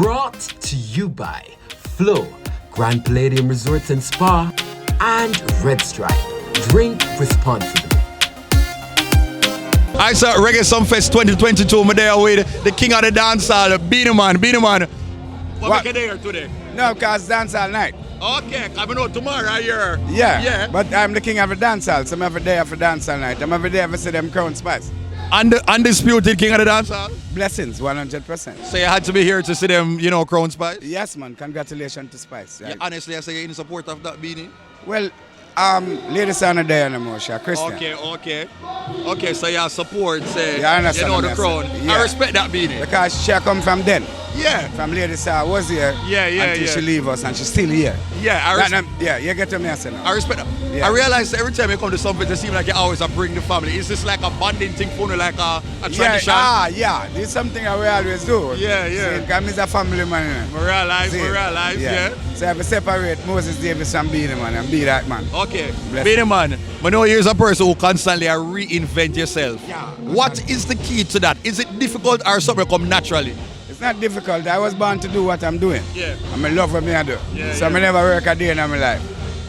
Brought to you by Flow, Grand Palladium Resorts and Spa, and Red Stripe. Drink responsibly. I saw Reggae Sumfest 2022. I'm there with the king of the dancehall, Beenie Man. Beenie Man, what make you there today? No, because dancehall night. Okay, coming out tomorrow here. Yeah, but I'm the king of the dancehall, so I'm every day for dancehall night. I'm every day for see them Crown Spice. Undisputed king of the dancehall? Blessings, 100%. So you had to be here to see them, Crown Spice? Yes, man. Congratulations to Spice. Yeah, honestly, I say you're in support of that, Beenie. Well, ladies are not there anymore, Christian. Okay, so your support, say, the crown. Yeah. I respect that, Beenie. Because she come from then. Yeah. From Lady Sarah was here until she leave us, and she's still here. Yeah, you get to me, I say now. I respect that. Yeah. I realize every time you come to something, it seems like you always bring the family. Is this like a bonding thing for you, like a tradition? Yeah. This is something I will always do. Yeah. Because I'm a family man. We realize, yeah. So I have to separate Moses Davis from Beenie Man and be that man. Okay. Beenie Man, I know you're a person who constantly reinvent yourself. Yeah. What is the key to that? Is it difficult or something come naturally? It's not difficult. I was born to do what I'm doing. Yeah. I'm in love with me I do. So I never work a day in my life.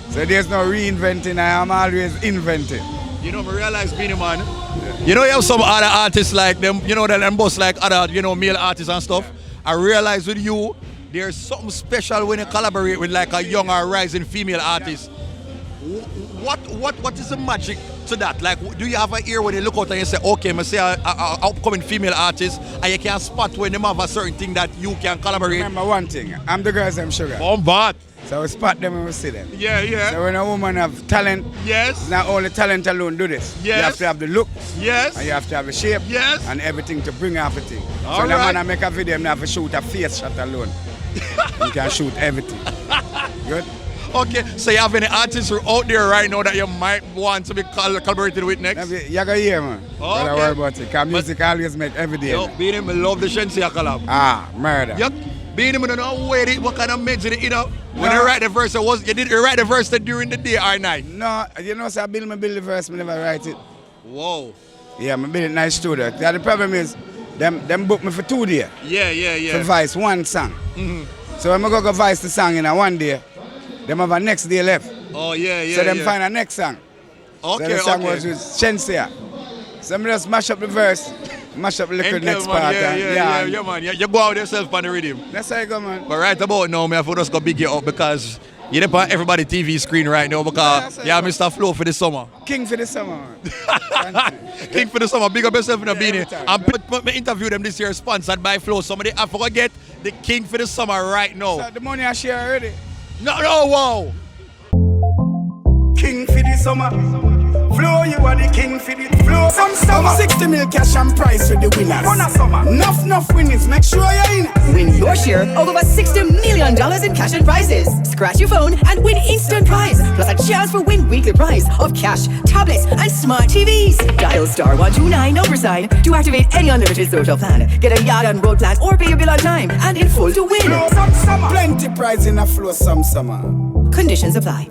So there's no reinventing. I am always inventing. I realize, Beenie Man, you have some other artists like them, that them both like other, male artists and stuff. I realize with you, there's something special when you collaborate with like a young or rising female artist. What is the magic to that? Like, do you have an ear when you look out and you say, okay, I say an upcoming female artist, and you can spot when they have a certain thing that you can collaborate? Remember one thing, I'm the girls them sugar. Bombard. So we spot them when we see them. Yeah. So when a woman have talent, yes, not only talent alone do this. Yes. You have to have the look. Yes. And you have to have the shape. Yes. And everything to bring everything. All so right. the man I make a video, I have to shoot a face shot alone. You can shoot everything. Good? Okay, so you have any artists who are out there right now that you might want to be collaborated with next? You go here, man. Okay. Don't worry about it. Because music always make every day. Yo, Beenie, I love the Shensia collab. Murder. Yup. Beenie, I don't know what kind of mix it, When you write the verse, you write the verse during the day or night? No, so I build the verse, I never write it. Whoa. Yeah, I build it nice studio. The problem is, them book me for 2 days. Yeah. To voice one song. Mm-hmm. So when I go voice the song in a 1 day, them have a next day left. Oh, yeah. So them find a next song. Okay, so the song was with Shensia. So I just mash up the verse, mash up the next part. Yeah, man. You go out yourself on the rhythm. That's how you go, man. But right about now, I have to just go big you up because you're on everybody TV screen right now because Mr. Flow for the summer. King for the summer, man. King for the summer. Big up yourself in a Beenie. I'm interview them this year sponsored by Flow. Somebody I forget the King for the summer right now. So the money I share already. No, wow. King for the summer. Flow, you are the king for the flow. Some summer 60 mil cash and prize for the winners. Enough winnings, make sure you're in. Win your share of over $60 million in cash and prizes. Scratch your phone and win instant prize, plus a chance for win weekly prize of cash, tablets, and smart TVs. Dial *129 number sign to activate any unlimited social plan. Get a yard and road plan or pay your bill on time and in full to win. Flow, some summer. Plenty prize in a flow some summer. Conditions apply.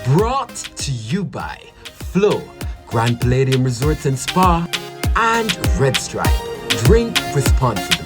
Brought to you by Flow, Grand Palladium Resorts and Spa, and Red Stripe. Drink responsibly.